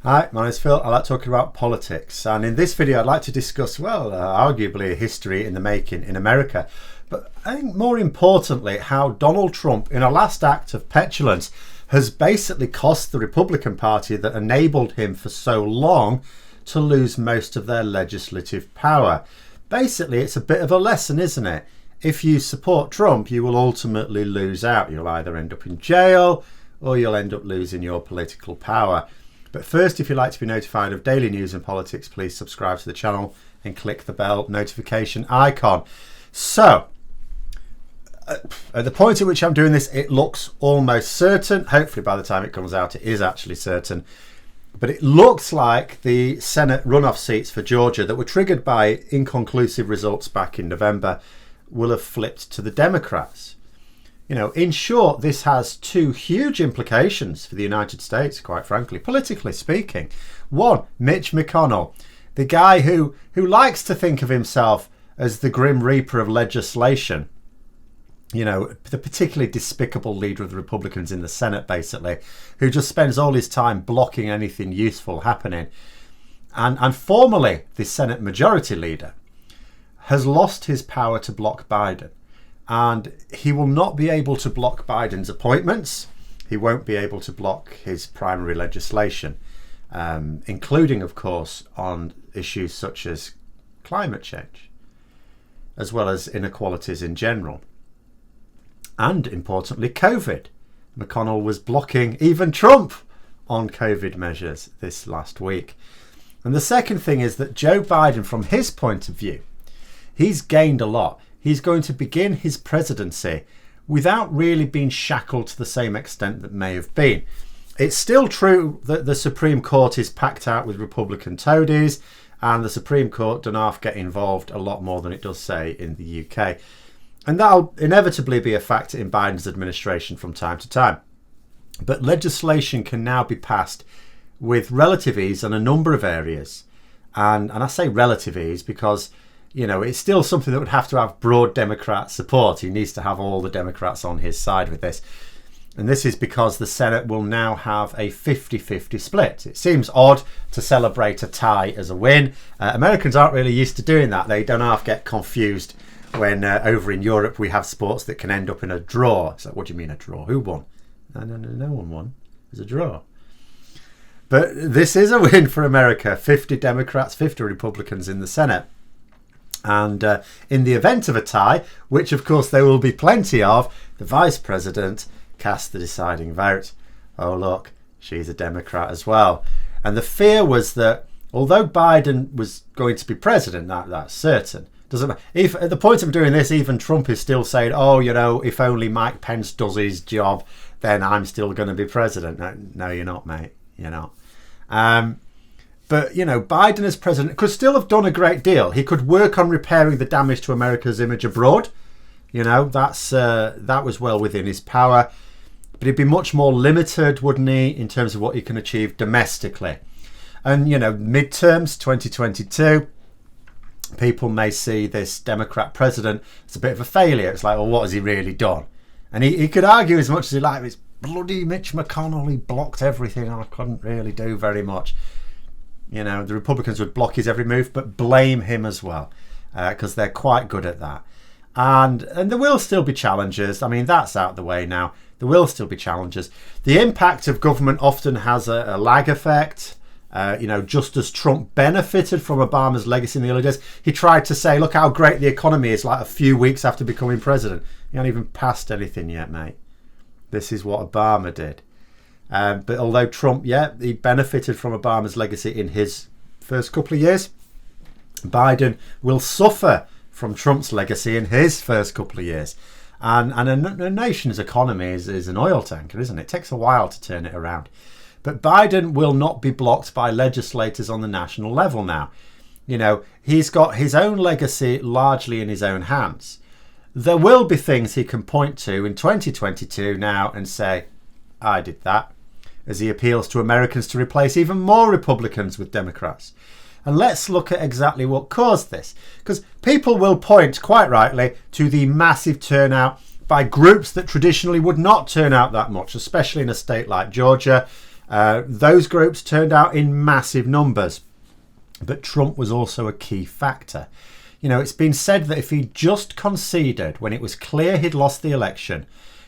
Hi, my name is Phil. I like talking about politics, and in this video I'd like to discuss, arguably a history in the making in America, but I think more importantly how Donald Trump, in a last act of petulance, has basically cost the Republican Party that enabled him for so long to lose most of their legislative power. Basically, it's a bit of a lesson, isn't it? If you support Trump, you will ultimately lose out. You'll either end up in jail or you'll end up losing your political power. But first, if you'd like to be notified of daily news and politics, please subscribe to the channel and click the bell notification icon. So, at the point at which I'm doing this, it looks almost certain. Hopefully by the time it comes out, it is actually certain. But it looks like the Senate runoff seats for Georgia that were triggered by inconclusive results back in November will have flipped to the Democrats. You know, in short, this has two huge implications for the United States, quite frankly, politically speaking. One, Mitch McConnell, the guy who likes to think of himself as the grim reaper of legislation. You know, the particularly despicable leader of the Republicans in the Senate, basically, who just spends all his time blocking anything useful happening. And formerly, the Senate Majority Leader has lost his power to block Biden. And he will not be able to block Biden's appointments. He won't be able to block his primary legislation, including, of course, on issues such as climate change, as well as inequalities in general. And importantly, COVID. McConnell was blocking even Trump on COVID measures this last week. And the second thing is that Joe Biden, from his point of view, he's gained a lot. He's going to begin his presidency without really being shackled to the same extent that may have been. It's still true that the Supreme Court is packed out with Republican toadies, and the Supreme Court doesn't half get involved a lot more than it does, say, in the UK. And that'll inevitably be a factor in Biden's administration from time to time. But legislation can now be passed with relative ease on a number of areas. And I say relative ease because, you know, it's still something that would have to have broad Democrat support. He needs to have all the Democrats on his side with this. And this is because the Senate will now have a 50-50 split. It seems odd to celebrate a tie as a win. Americans aren't really used to doing that. They don't half get confused when over in Europe we have sports that can end up in a draw. So what do you mean a draw? Who won? No one won. It was a draw. But this is a win for America. 50 Democrats, 50 Republicans in the Senate. And in the event of a tie, which of course there will be plenty of, the vice president casts the deciding vote. Oh look, she's a Democrat as well. And the fear was that although Biden was going to be president, that's certain. Doesn't matter. If at the point of doing this, even Trump is still saying, "Oh, you know, if only Mike Pence does his job, then I'm still going to be president." No, you're not, mate. You're not. But, you know, Biden as president could still have done a great deal. He could work on repairing the damage to America's image abroad. You know, that was well within his power. But he'd be much more limited, wouldn't he, in terms of what he can achieve domestically. And, you know, midterms 2022, people may see this Democrat president as a bit of a failure. It's like, well, what has he really done? And he could argue as much as he liked. It's bloody Mitch McConnell. He blocked everything. I couldn't really do very much. You know, the Republicans would block his every move, but blame him as well, because they're quite good at that. And there will still be challenges. I mean, that's out of the way now. There will still be challenges. The impact of government often has a lag effect. You know, just as Trump benefited from Obama's legacy in the early days, he tried to say, look how great the economy is, like a few weeks after becoming president. He hasn't even passed anything yet, mate. This is what Obama did. But although Trump, he benefited from Obama's legacy in his first couple of years, Biden will suffer from Trump's legacy in his first couple of years. And a nation's economy is an oil tanker, isn't it? It takes a while to turn it around. But Biden will not be blocked by legislators on the national level now. You know, he's got his own legacy largely in his own hands. There will be things he can point to in 2022 now and say, I did that, as he appeals to Americans to replace even more Republicans with Democrats. And let's look at exactly what caused this. Because people will point, quite rightly, to the massive turnout by groups that traditionally would not turn out that much, especially in a state like Georgia. Those groups turned out in massive numbers. But Trump was also a key factor. It's been said that if he just conceded when it was clear he'd lost the election,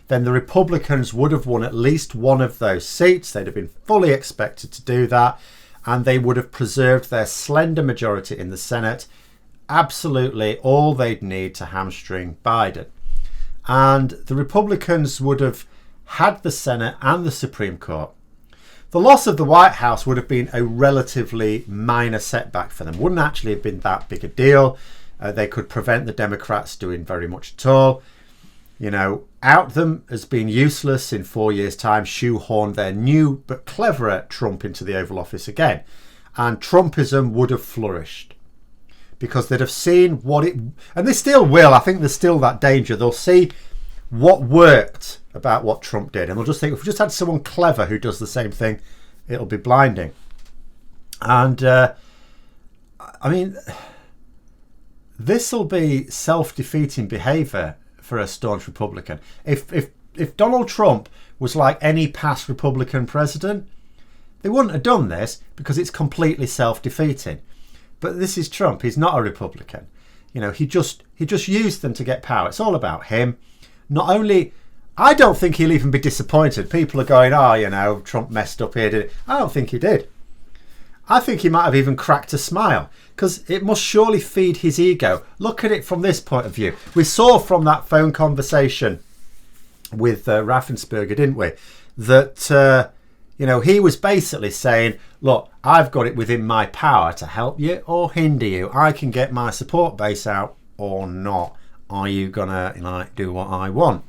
then the Republicans would have won at least one of those seats. They'd have been fully expected to do that, and they would have preserved their slender majority in the Senate. Absolutely all they'd need to hamstring Biden. And the Republicans would have had the Senate and the Supreme Court. The loss of the White House would have been a relatively minor setback for them. Wouldn't actually have been that big a deal. They could prevent the Democrats doing very much at all. Out them as being useless in 4 years' time, shoehorn their new but cleverer Trump into the Oval Office again. And Trumpism would have flourished because they'd have seen what it... And they still will. I think there's still that danger. They'll see what worked about what Trump did. And they'll just think, if we just had someone clever who does the same thing, it'll be blinding. And, this will be self-defeating behaviour for a staunch Republican. If Donald Trump was like any past Republican president, they wouldn't have done this because it's completely self-defeating. But this is Trump. He's not a Republican. He just used them to get power. It's all about him. Not only, I don't think he'll even be disappointed. People are going, Trump messed up here. Did it? I don't think he did. I think he might have even cracked a smile because it must surely feed his ego. Look at it from this point of view. We saw from that phone conversation with Raffensperger, didn't we? That, he was basically saying, look, I've got it within my power to help you or hinder you. I can get my support base out or not. Are you going to do what I want?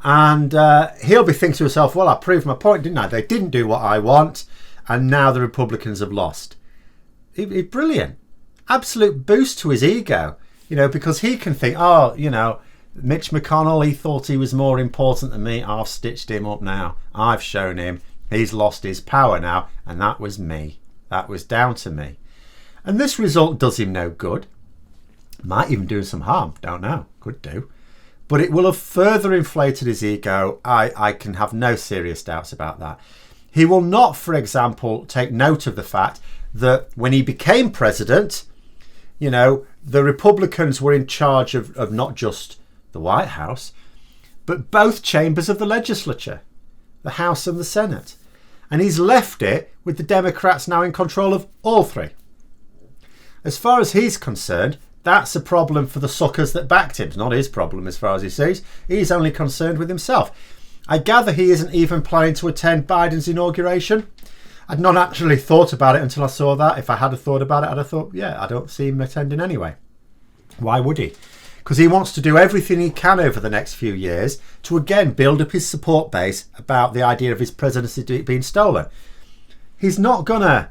And he'll be thinking to himself, well, I proved my point, didn't I? They didn't do what I want. And now the Republicans have lost. It's brilliant. Absolute boost to his ego, because he can think, Mitch McConnell, he thought he was more important than me. I've stitched him up now. I've shown him. He's lost his power now. And that was me. That was down to me. And this result does him no good. Might even do him some harm. Don't know. Could do. But it will have further inflated his ego. I can have no serious doubts about that. He will not, for example, take note of the fact that when he became president, the Republicans were in charge of not just the White House, but both chambers of the legislature, the House and the Senate. And he's left it with the Democrats now in control of all three. As far as he's concerned, that's a problem for the suckers that backed him. It's not his problem as far as he sees. He's only concerned with himself. I gather he isn't even planning to attend Biden's inauguration. I'd not actually thought about it until I saw that. If I had thought about it, I'd have thought, I don't see him attending anyway. Why would he? Because he wants to do everything he can over the next few years to again build up his support base about the idea of his presidency being stolen. He's not going to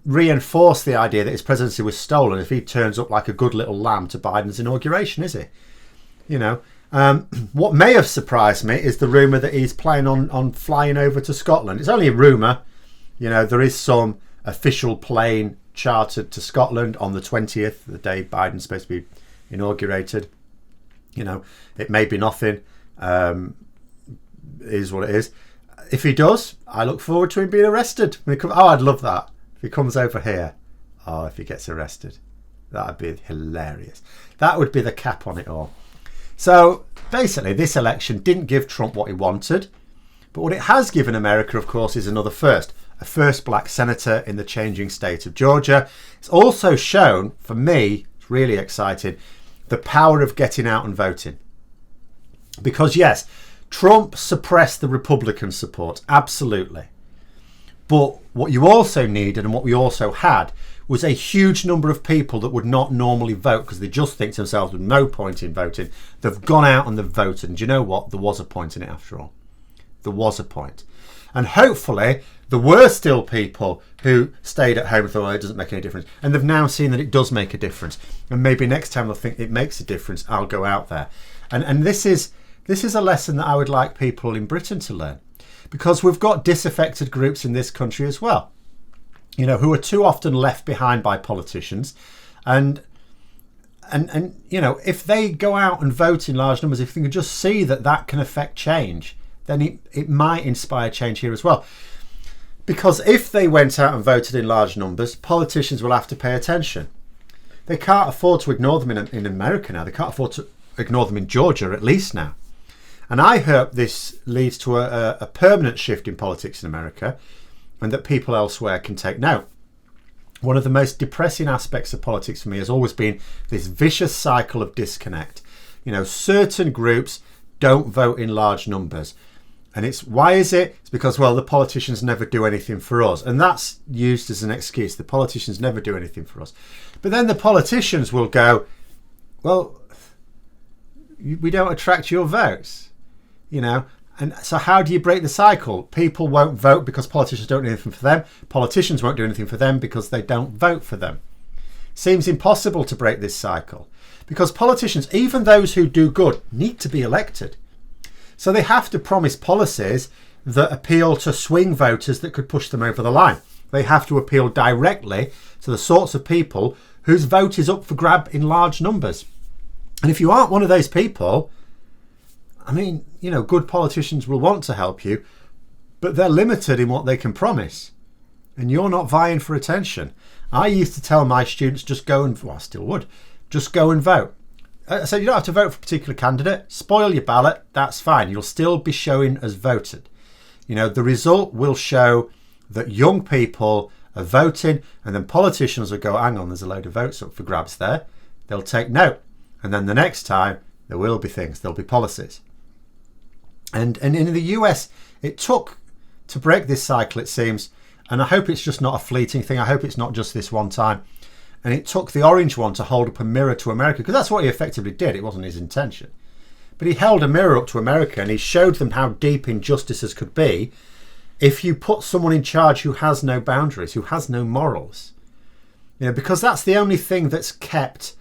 reinforce the idea that his presidency was stolen if he turns up like a good little lamb to Biden's inauguration, is he? What may have surprised me is the rumour that he's planning on flying over to Scotland. It's only a rumour. There is some official plane chartered to Scotland on the 20th, the day Biden's supposed to be inaugurated. It may be nothing. It is what it is. If he does, I look forward to him being arrested. I'd love that. If he comes over here. If he gets arrested. That'd be hilarious. That would be the cap on it all. So basically, this election didn't give Trump what he wanted. But what it has given America, of course, is another first. A first black senator in the changing state of Georgia. It's also shown, for me, it's really exciting, the power of getting out and voting. Because yes, Trump suppressed the Republican support, absolutely. But what you also needed and what we also had was a huge number of people that would not normally vote because they just think to themselves, there's no point in voting. They've gone out and they've voted. And do you know what? There was a point in it after all. There was a point. And hopefully there were still people who stayed at home and thought, it doesn't make any difference. And they've now seen that it does make a difference. And maybe next time they'll think it makes a difference, I'll go out there. And this is a lesson that I would like people in Britain to learn. Because we've got disaffected groups in this country as well, who are too often left behind by politicians. And if they go out and vote in large numbers, if they can just see that can affect change, then it might inspire change here as well. Because if they went out and voted in large numbers, politicians will have to pay attention. They can't afford to ignore them in America now. They can't afford to ignore them in Georgia, at least now. And I hope this leads to a permanent shift in politics in America, and that people elsewhere can take note. One of the most depressing aspects of politics for me has always been this vicious cycle of disconnect. You know, certain groups don't vote in large numbers. And why is it? It's because, well, the politicians never do anything for us. And that's used as an excuse. The politicians never do anything for us. But then the politicians will go, well, we don't attract your votes, you know. And so how do you break the cycle? People won't vote because politicians don't do anything for them. Politicians won't do anything for them because they don't vote for them. Seems impossible to break this cycle because politicians, even those who do good, need to be elected. So they have to promise policies that appeal to swing voters that could push them over the line. They have to appeal directly to the sorts of people whose vote is up for grab in large numbers. And if you aren't one of those people, I mean, you know, good politicians will want to help you, but they're limited in what they can promise. And you're not vying for attention. I used to tell my students, just go and, well, I still would, just go and vote. I said, you don't have to vote for a particular candidate. Spoil your ballot. That's fine. You'll still be showing as voted. You know, the result will show that young people are voting, and then politicians will go, hang on, there's a load of votes up for grabs there. They'll take note. And then the next time there will be things, there'll be policies. And in the US, it took to break this cycle, it seems. And I hope it's just not a fleeting thing. I hope it's not just this one time. And it took the orange one to hold up a mirror to America, because that's what he effectively did. It wasn't his intention. But he held a mirror up to America and he showed them how deep injustices could be if you put someone in charge who has no boundaries, who has no morals. You know, because that's the only thing that's kept,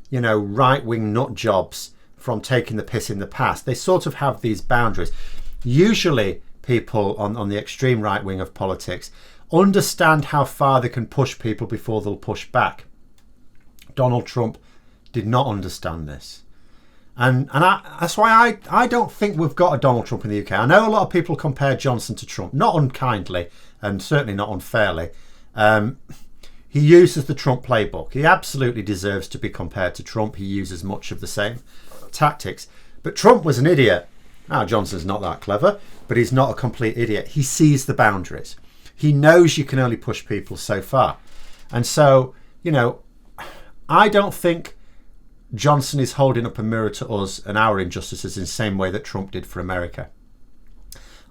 you know, right-wing nut jobs from taking the piss in the past. They sort of have these boundaries. Usually people on the extreme right wing of politics understand how far they can push people before they'll push back. Donald Trump did not understand this. And that's why I don't think we've got a Donald Trump in the UK. I know a lot of people compare Johnson to Trump, not unkindly and certainly not unfairly. He uses the Trump playbook. He absolutely deserves to be compared to Trump. He uses much of the same tactics. But Trump was an idiot. Now, Johnson's not that clever, but he's not a complete idiot. He sees the boundaries. He knows you can only push people so far. And so, you know, I don't think Johnson is holding up a mirror to us and our injustices in the same way that Trump did for America.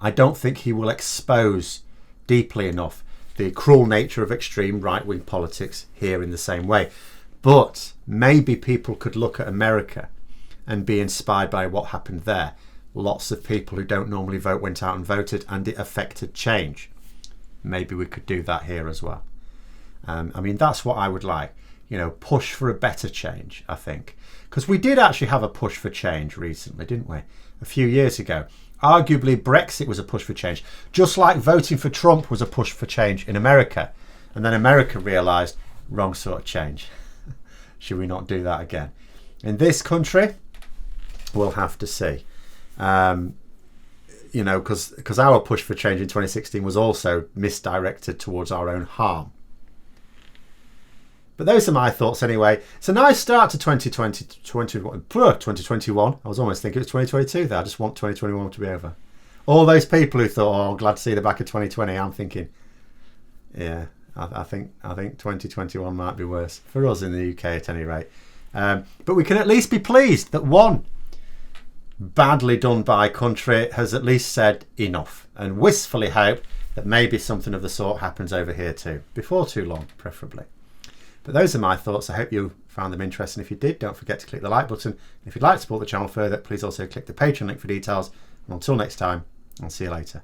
I don't think he will expose deeply enough the cruel nature of extreme right-wing politics here in the same way. But maybe people could look at America and be inspired by what happened there. Lots of people who don't normally vote went out and voted, and it affected change. Maybe we could do that here as well. I mean, that's what I would like. You know, push for a better change, I think. Because we did actually have a push for change recently, didn't we? A few years ago. Arguably, Brexit was a push for change. Just like voting for Trump was a push for change in America. And then America realised, wrong sort of change. Should we not do that again? In this country, we'll have to see. You know, because our push for change in 2016 was also misdirected towards our own harm. But those are my thoughts anyway. It's a nice start to 2021. I was almost thinking it was 2022 there. I just want 2021 to be over. All those people who thought, oh, I'm glad to see the back of 2020. I'm thinking, yeah, I think 2021 might be worse. For us in the UK at any rate. But we can at least be pleased that one badly done by country has at least said enough, and wistfully hope that maybe something of the sort happens over here too, before too long, preferably. But those are my thoughts. I hope you found them interesting. If you did, don't forget to click the like button. If you'd like to support the channel further, please also click the Patreon link for details. And until next time, I'll see you later.